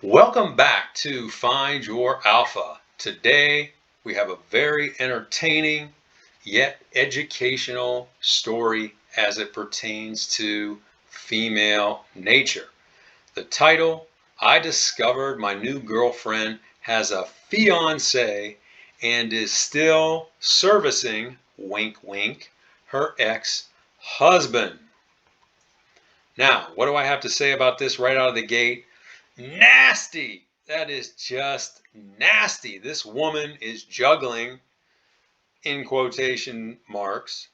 Welcome back to Find Your Alpha. Today we have a very entertaining yet educational story as it pertains to female nature. The title: I discovered my new girlfriend has a fiancé and is still servicing, wink wink, her ex-husband. Now, what do I have to say about this right out of the gate? Nasty! That is just nasty. This woman is juggling, in quotation marks,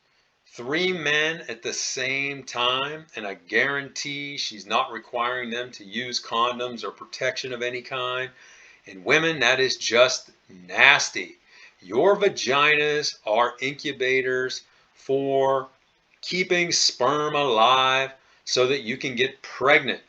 three men at the same time, and I guarantee she's not requiring them to use condoms or protection of any kind. And women, that is just nasty. Your vaginas are incubators for keeping sperm alive so that you can get pregnant.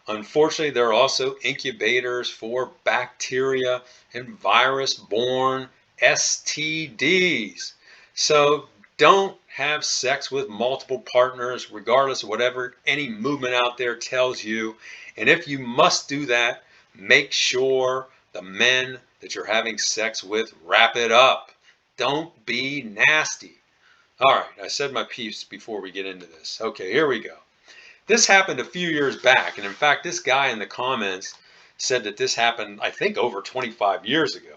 Unfortunately, there are also incubators for bacteria and virus-borne STDs. So don't have sex with multiple partners, regardless of whatever any movement out there tells you. And if you must do that, make sure the men that you're having sex with wrap it up. Don't be nasty. All right, I said my piece before we get into this. Okay, here we go. This happened a few years back, and in fact, this guy in the comments said that this happened, I think, over 25 years ago.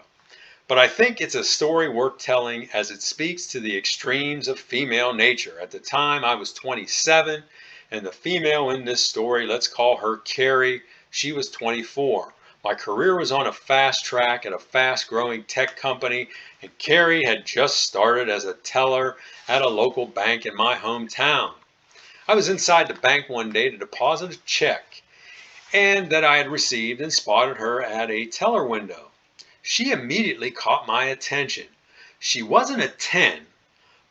But I think it's a story worth telling as it speaks to the extremes of female nature. At the time, I was 27, and the female in this story, let's call her Carrie, she was 24. My career was on a fast track at a fast growing tech company, and Carrie had just started as a teller at a local bank in my hometown. I was inside the bank one day to deposit a check and that I had received and spotted her at a teller window. She immediately caught my attention. She wasn't a 10,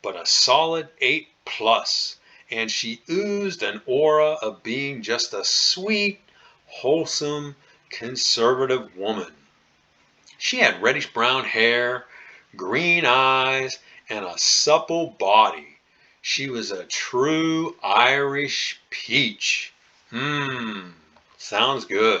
but a solid 8 plus, and she oozed an aura of being just a sweet, wholesome, conservative woman. She had reddish brown hair, green eyes, and a supple body. She was a true Irish peach. Sounds good.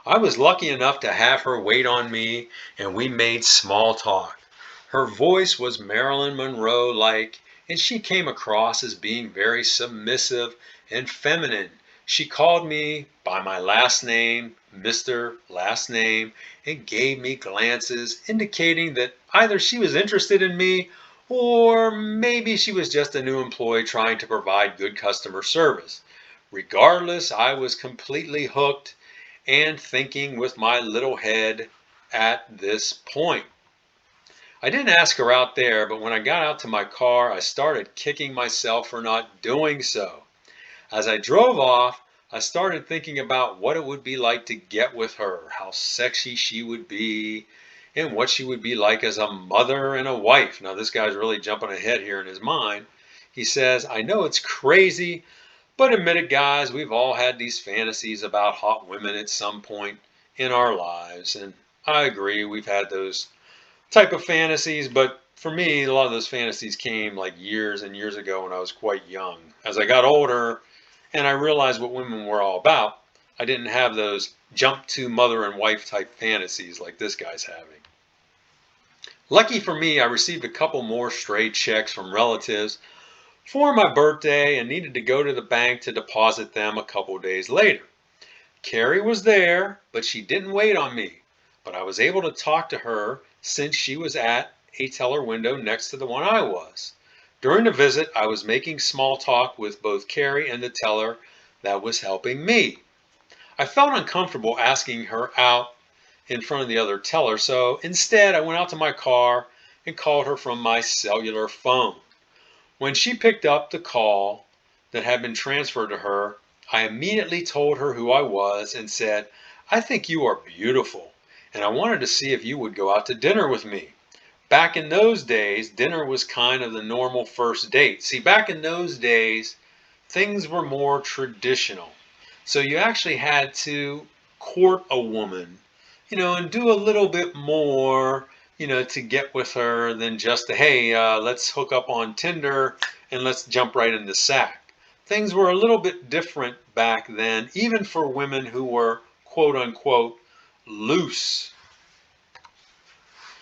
I was lucky enough to have her wait on me, and we made small talk. Her voice was Marilyn Monroe like, and she came across as being very submissive and feminine. She called me by my last name, Mr. Last Name, and gave me glances indicating that either she was interested in me or maybe she was just a new employee trying to provide good customer service. Regardless, I was completely hooked and thinking with my little head at this point. I didn't ask her out there, but when I got out to my car, I started kicking myself for not doing so. As I drove off, I started thinking about what it would be like to get with her, how sexy she would be, and what she would be like as a mother and a wife. Now, this guy's really jumping ahead here in his mind. He says, I know it's crazy, but admit it, guys, we've all had these fantasies about hot women at some point in our lives. And I agree, we've had those type of fantasies, but for me, a lot of those fantasies came like years and years ago when I was quite young. As I got older and I realized what women were all about, I didn't have those jump to mother and wife type fantasies like this guy's having. Lucky for me, I received a couple more stray checks from relatives for my birthday and needed to go to the bank to deposit them a couple days later. Carrie was there, but she didn't wait on me. But I was able to talk to her since she was at a teller window next to the one I was. During the visit, I was making small talk with both Carrie and the teller that was helping me. I felt uncomfortable asking her out in front of the other teller, so instead I went out to my car and called her from my cellular phone. When she picked up the call that had been transferred to her, I immediately told her who I was and said, I think you are beautiful, and I wanted to see if you would go out to dinner with me. Back in those days, dinner was kind of the normal first date. See, back in those days, things were more traditional. So you actually had to court a woman, and do a little bit more, to get with her than just, hey, let's hook up on Tinder and let's jump right in the sack. Things were a little bit different back then, even for women who were quote unquote loose.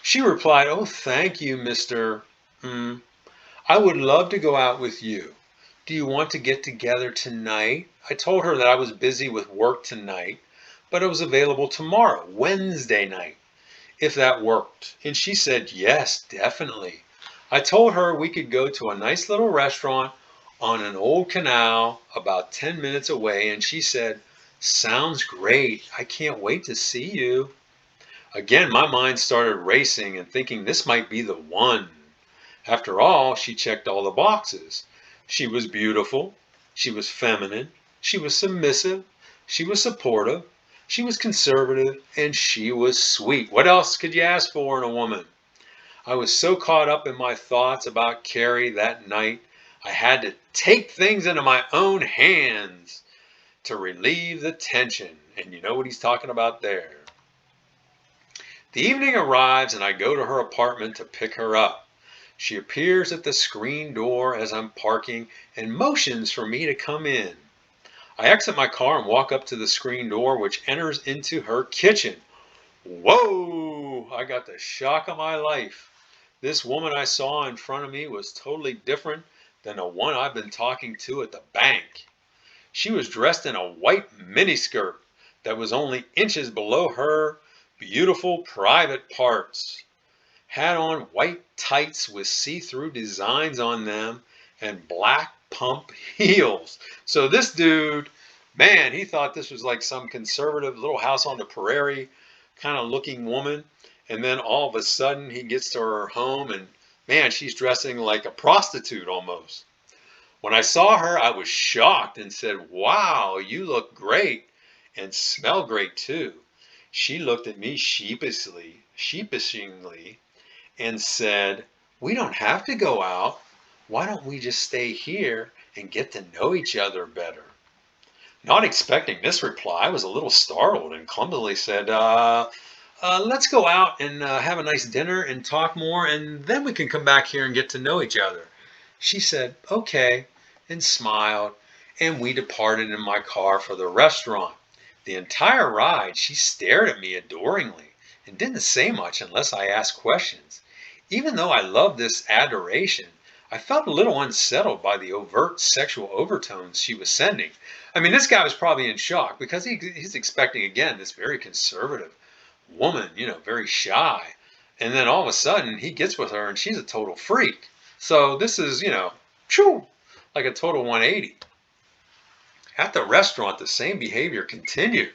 She replied, "Oh, thank you, Mr. I would love to go out with you. Do you want to get together tonight?" I told her that I was busy with work tonight, but I was available tomorrow, Wednesday night, if that worked. And she said, yes, definitely. I told her we could go to a nice little restaurant on an old canal about 10 minutes away, and she said, sounds great. I can't wait to see you. Again, my mind started racing and thinking this might be the one. After all, she checked all the boxes. She was beautiful. She was feminine. She was submissive. She was supportive. She was conservative. And she was sweet. What else could you ask for in a woman? I was so caught up in my thoughts about Carrie that night, I had to take things into my own hands to relieve the tension. And you know what he's talking about there. The evening arrives and I go to her apartment to pick her up. She appears at the screen door as I'm parking and motions for me to come in. I exit my car and walk up to the screen door, which enters into her kitchen. Whoa! I got the shock of my life. This woman I saw in front of me was totally different than the one I've been talking to at the bank. She was dressed in a white miniskirt that was only inches below her beautiful private parts. Had on white tights with see-through designs on them and black pump heels. So this dude, man, he thought this was like some conservative little house on the prairie kind of looking woman. And then all of a sudden he gets to her home and man, she's dressing like a prostitute almost. When I saw her, I was shocked and said, wow, you look great and smell great too. She looked at me sheepishly, and said, we don't have to go out. Why don't we just stay here and get to know each other better? Not expecting this reply, I was a little startled and clumsily said, let's go out and have a nice dinner and talk more, and then we can come back here and get to know each other. She said, okay, and smiled, and we departed in my car for the restaurant. The entire ride, she stared at me adoringly and didn't say much unless I asked questions. Even though I loved this adoration, I felt a little unsettled by the overt sexual overtones she was sending. I mean, this guy was probably in shock because he's expecting, again, this very conservative woman, very shy. And then all of a sudden he gets with her and she's a total freak. So this is, like a total 180. At the restaurant, the same behavior continued.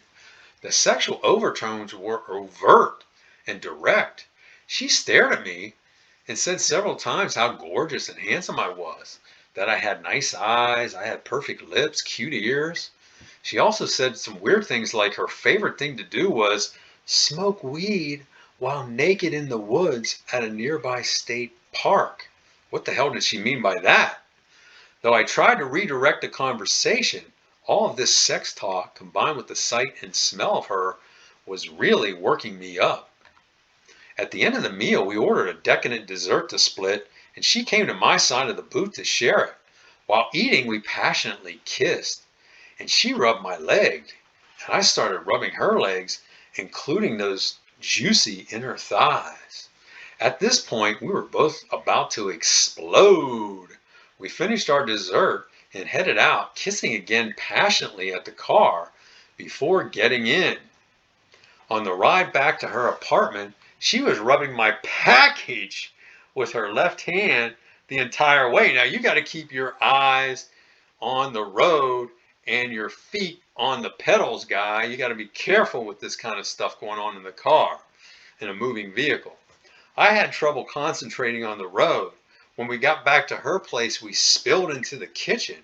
The sexual overtones were overt and direct. She stared at me and said several times how gorgeous and handsome I was, that I had nice eyes, I had perfect lips, cute ears. She also said some weird things like her favorite thing to do was smoke weed while naked in the woods at a nearby state park. What the hell did she mean by that? Though I tried to redirect the conversation, all of this sex talk combined with the sight and smell of her was really working me up. At the end of the meal, we ordered a decadent dessert to split, and she came to my side of the booth to share it. While eating, we passionately kissed, and she rubbed my leg, and I started rubbing her legs, including those juicy inner thighs. At this point, we were both about to explode. We finished our dessert and headed out, kissing again passionately at the car before getting in. On the ride back to her apartment, she was rubbing my package with her left hand the entire way. Now you got to keep your eyes on the road and your feet on the pedals, guy. You got to be careful with this kind of stuff going on in the car, in a moving vehicle. I had trouble concentrating on the road. When we got back to her place, we spilled into the kitchen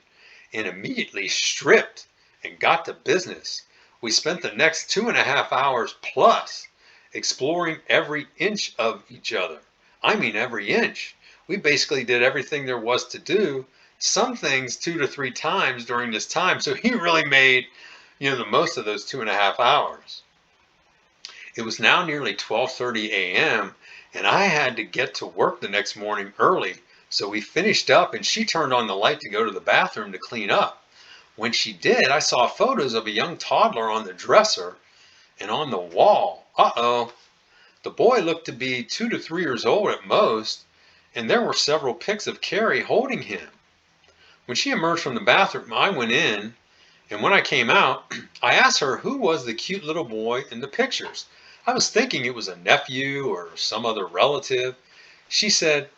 and immediately stripped and got to business. We spent the next 2.5 hours plus exploring every inch of each other. I mean, every inch. We basically did everything there was to do, some things 2 to 3 times during this time. So he really made, the most of those 2.5 hours. It was now nearly 12:30 a.m. and I had to get to work the next morning early. So we finished up and she turned on the light to go to the bathroom to clean up. When she did, I saw photos of a young toddler on the dresser and on the wall, the boy looked to be 2 to 3 years old at most, and there were several pics of Carrie holding him. When she emerged from the bathroom, I went in, and when I came out, I asked her who was the cute little boy in the pictures. I was thinking it was a nephew or some other relative. She said,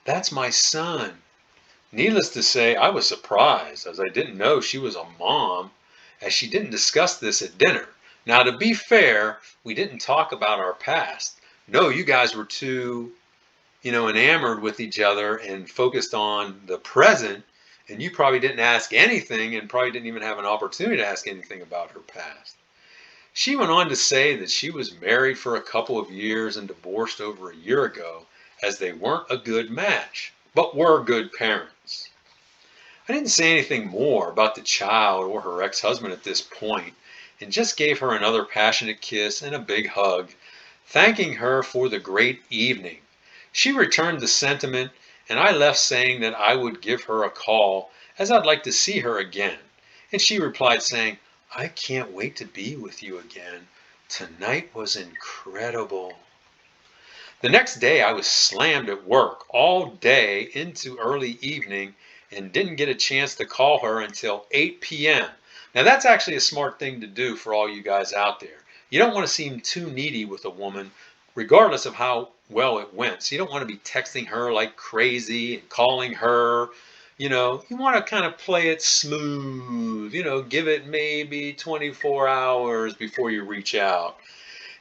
"That's my son." Needless to say, I was surprised, as I didn't know she was a mom, as she didn't discuss this at dinner. Now, to be fair, we didn't talk about our past. No, you guys were too, enamored with each other and focused on the present, and you probably didn't ask anything and probably didn't even have an opportunity to ask anything about her past. She went on to say that she was married for a couple of years and divorced over a year ago, as they weren't a good match, but were good parents. I didn't say anything more about the child or her ex-husband at this point, and just gave her another passionate kiss and a big hug, thanking her for the great evening. She returned the sentiment, and I left saying that I would give her a call, as I'd like to see her again. And she replied saying, "I can't wait to be with you again. Tonight was incredible." The next day I was slammed at work all day into early evening and didn't get a chance to call her until 8 p.m. Now that's actually a smart thing to do for all you guys out there. You don't want to seem too needy with a woman, regardless of how well it went. So you don't want to be texting her like crazy and calling her. You want to kind of play it smooth, give it maybe 24 hours before you reach out.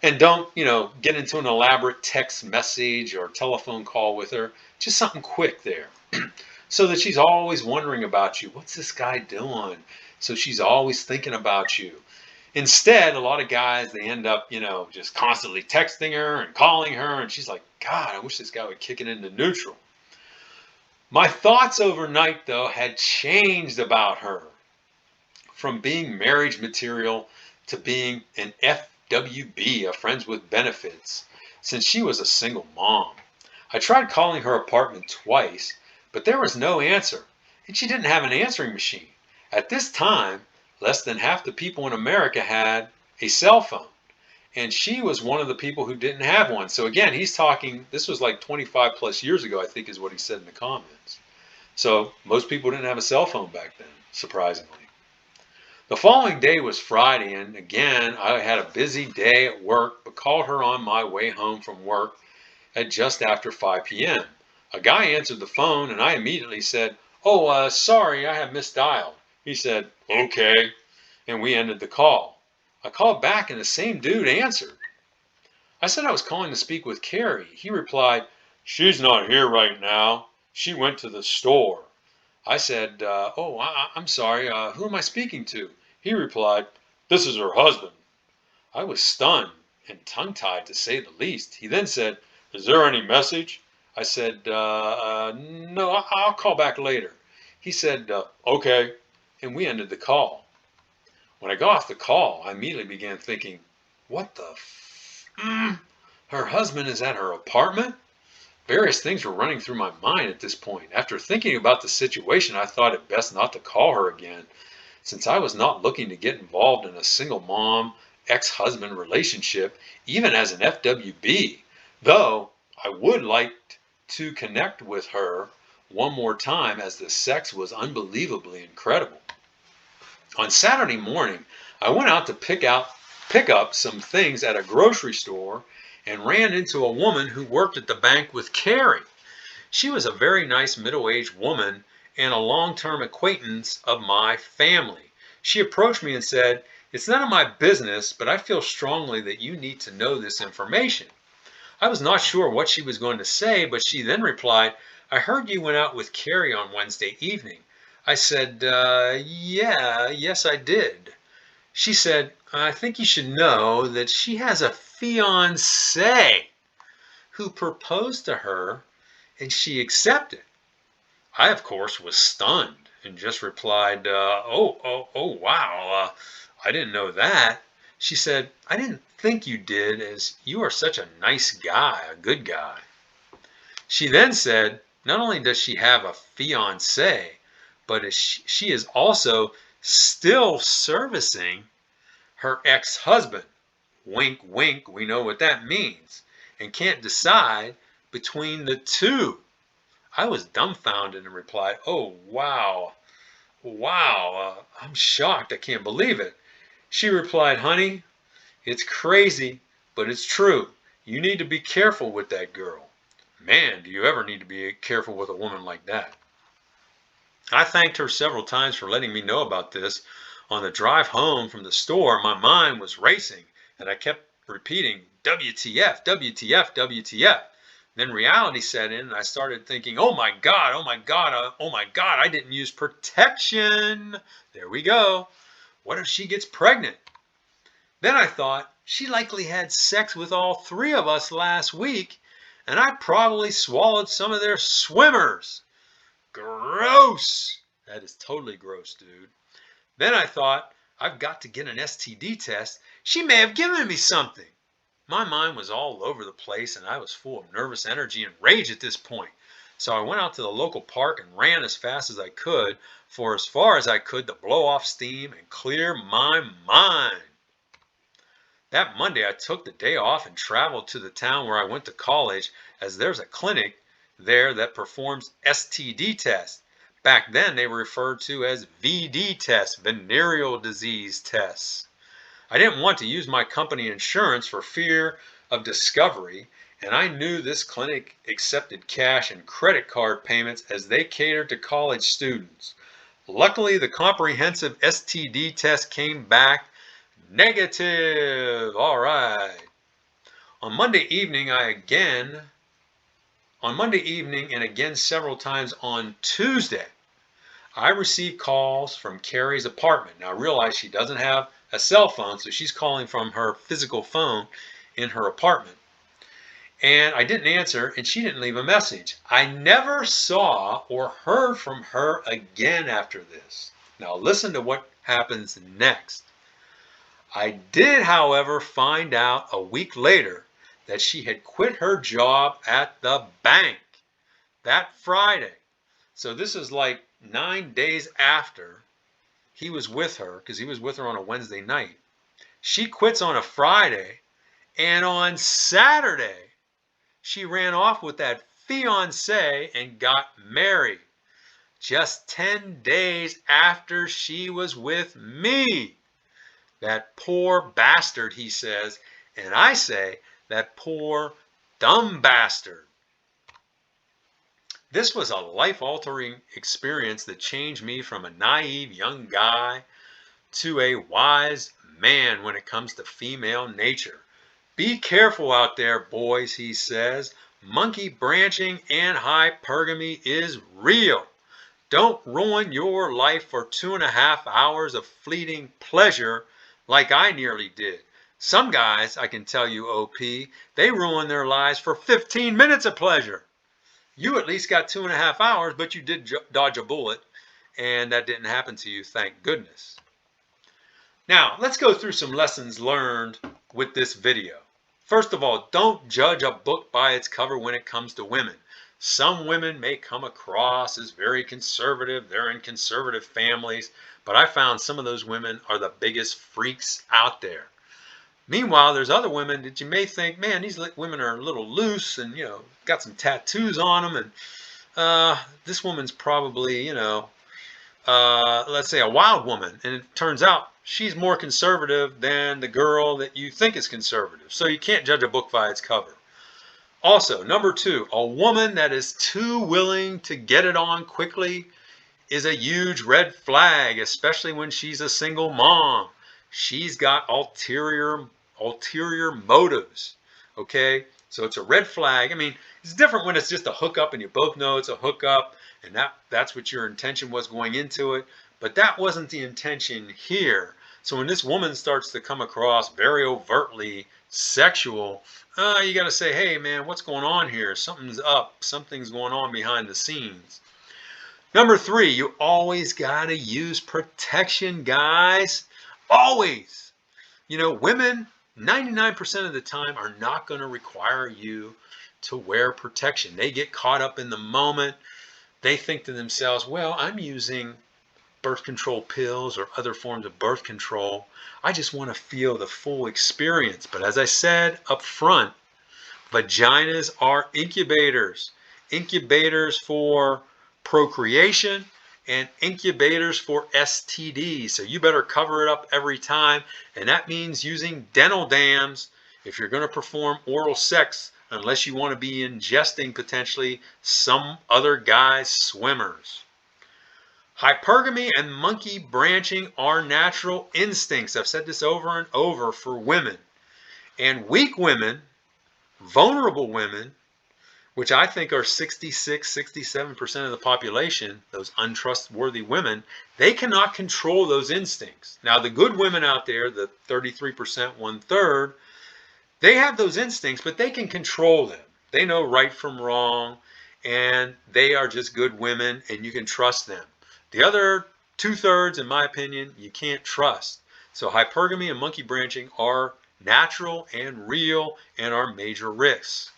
And don't, get into an elaborate text message or telephone call with her. Just something quick there. So that she's always wondering about you. What's this guy doing? So she's always thinking about you. Instead, a lot of guys, they end up, just constantly texting her and calling her. And she's like, God, I wish this guy would kick it into neutral. My thoughts overnight, though, had changed about her from being marriage material to being an FWB, a friends with benefits, since she was a single mom. I tried calling her apartment twice, but there was no answer, and she didn't have an answering machine. At this time, less than half the people in America had a cell phone, and she was one of the people who didn't have one. So again, he's talking, this was like 25 plus years ago, I think is what he said in the comments. So most people didn't have a cell phone back then, surprisingly. The following day was Friday, and again, I had a busy day at work, but called her on my way home from work at just after 5 p.m. A guy answered the phone, and I immediately said, "Oh, sorry, I have misdialed." He said, "Okay," and we ended the call. I called back, and the same dude answered. I said I was calling to speak with Carrie. He replied, "She's not here right now. She went to the store." I said, I'm sorry, who am I speaking to?" He replied, "This is her husband." I was stunned and tongue-tied to say the least. He then said, "Is there any message?" I said, "No, I'll call back later." He said, "Okay," and we ended the call. When I got off the call, I immediately began thinking, what the her husband is at her apartment? Various things were running through my mind at this point. After thinking about the situation, I thought it best not to call her again, since I was not looking to get involved in a single mom, ex-husband relationship, even as an FWB, though I would like to connect with her one more time, as the sex was unbelievably incredible. On Saturday morning, I went out to pick up some things at a grocery store and ran into a woman who worked at the bank with Carrie. She was a very nice middle-aged woman and a long-term acquaintance of my family. She approached me and said, "It's none of my business, but I feel strongly that you need to know this information." I was not sure what she was going to say, but she then replied, "I heard you went out with Carrie on Wednesday evening." I said, yes, I did." She said, "I think you should know that she has a fiancé who proposed to her and she accepted." I, of course, was stunned and just replied, wow, I didn't know that." She said, "I didn't think you did, as you are such a nice guy, a good guy." She then said, not only does she have a fiancé, but she is also still servicing her ex-husband. Wink, wink, we know what that means. And can't decide between the two. I was dumbfounded and replied, "Oh, wow, wow, I'm shocked. I can't believe it." She replied, "Honey, it's crazy, but it's true. You need to be careful with that girl." Man, do you ever need to be careful with a woman like that? I thanked her several times for letting me know about this. On the drive home from the store, my mind was racing, and I kept repeating, WTF, WTF, WTF. Then reality set in, and I started thinking, oh my God, oh my God, oh my God, I didn't use protection. There we go. What if she gets pregnant? Then I thought, she likely had sex with all three of us last week, and I probably swallowed some of their swimmers. Gross. That is totally gross, dude. Then I thought, I've got to get an STD test. She may have given me something. My mind was all over the place, and I was full of nervous energy and rage at this point. So I went out to the local park and ran as fast as I could, for as far as I could to blow off steam and clear my mind. That Monday, I took the day off and traveled to the town where I went to college, as there's a clinic there that performs STD tests. Back then, they were referred to as VD tests, venereal disease tests. I didn't want to use my company insurance for fear of discovery, and I knew this clinic accepted cash and credit card payments as they catered to college students. Luckily, the comprehensive STD test came back negative. All right. On Monday evening, on Monday evening and again several times on Tuesday, I received calls from Carrie's apartment. Now I realize she doesn't have a cell phone, so she's calling from her physical phone in her apartment. And I didn't answer, and she didn't leave a message. I never saw or heard from her again after this. Now listen to what happens next. I did, however, find out a week later that she had quit her job at the bank that Friday. So this is like 9 days after he was with her, because he was with her on a Wednesday night. She quits on a Friday, and on Saturday, she ran off with that fiancé and got married. Just 10 days after she was with me. That poor bastard, he says, and I say, that poor dumb bastard. This was a life-altering experience that changed me from a naive young guy to a wise man when it comes to female nature. Be careful out there, boys, he says. Monkey branching and hypergamy is real. Don't ruin your life for 2.5 hours of fleeting pleasure like I nearly did. Some guys, I can tell you, OP, they ruin their lives for 15 minutes of pleasure. You at least got 2.5 hours, but you did dodge a bullet, and that didn't happen to you, thank goodness. Now, let's go through some lessons learned with this video. First of all, don't judge a book by its cover when it comes to women. Some women may come across as very conservative. They're in conservative families, but I found some of those women are the biggest freaks out there. Meanwhile, there's other women that you may think, man, these women are a little loose and, got some tattoos on them. And this woman's probably, let's say a wild woman. And it turns out she's more conservative than the girl that you think is conservative. So you can't judge a book by its cover. Also, number 2, a woman that is too willing to get it on quickly is a huge red flag, especially when she's a single mom. She's got ulterior motives. Okay, so it's a red flag. I mean, it's different when it's just a hookup and you both know it's a hookup and that's what your intention was going into it. But that wasn't the intention here. So when this woman starts to come across very overtly sexual, you got to say, hey man, what's going on here? Something's up. Something's going on behind the scenes. Number 3, you always got to use protection, guys. Always. Women 99% of the time are not going to require you to wear protection. They get caught up in the moment. They think to themselves, well, I'm using birth control pills or other forms of birth control. I just want to feel the full experience. But as I said up front, vaginas are incubators. Incubators for procreation and incubators for STDs. So you better cover it up every time. And that means using dental dams if you're going to perform oral sex, unless you want to be ingesting potentially some other guy's swimmers. Hypergamy and monkey branching are natural instincts. I've said this over and over for women. And weak women, vulnerable women, which I think are 66, 67% of the population, those untrustworthy women, they cannot control those instincts. Now, the good women out there, the 33%, one-third, they have those instincts, but they can control them. They know right from wrong, and they are just good women, and you can trust them. The other two-thirds, in my opinion, you can't trust. So hypergamy and monkey branching are natural and real and are major risks.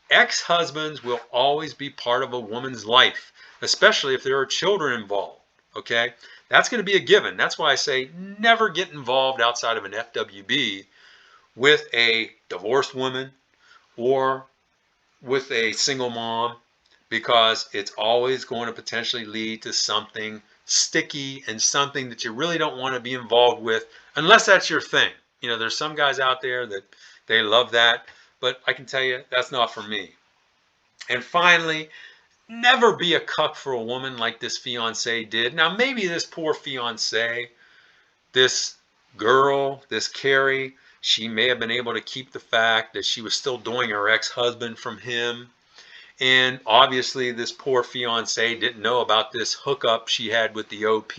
Ex-husbands will always be part of a woman's life, especially if there are children involved. Okay, that's going to be a given. That's why I say never get involved outside of an FWB with a divorced woman or with a single mom, because it's always going to potentially lead to something sticky and something that you really don't want to be involved with unless that's your thing. You know, there's some guys out there that they love that, but I can tell you that's not for me. And finally, never be a cuck for a woman like this fiance did. Now, maybe this poor fiance, this girl, this Carrie, she may have been able to keep the fact that she was still doing her ex-husband from him. And obviously this poor fiance didn't know about this hookup she had with the OP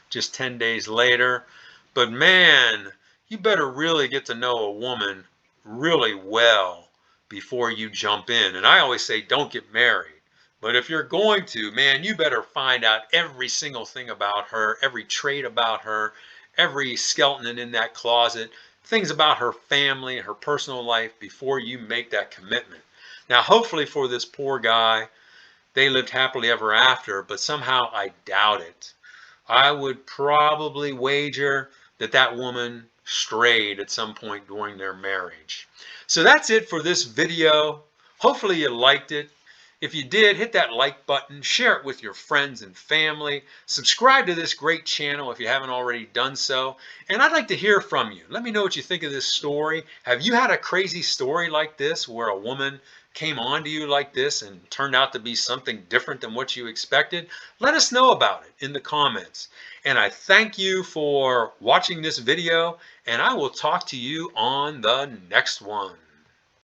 just 10 days later. But man, you better really get to know a woman really well before you jump in. And I always say don't get married. But if you're going to, man, you better find out every single thing about her, every trait about her, every skeleton in that closet, things about her family, her personal life before you make that commitment. Now, hopefully for this poor guy, they lived happily ever after, but somehow I doubt it. I would probably wager that that woman strayed at some point during their marriage. So that's it for this video. Hopefully you liked it. If you did, hit that like button, share it with your friends and family, subscribe to this great channel if you haven't already done so, and I'd like to hear from you. Let me know what you think of this story. Have you had a crazy story like this where a woman came on to you like this and turned out to be something different than what you expected? Let us know about it in the comments. And I thank you for watching this video, and I will talk to you on the next one.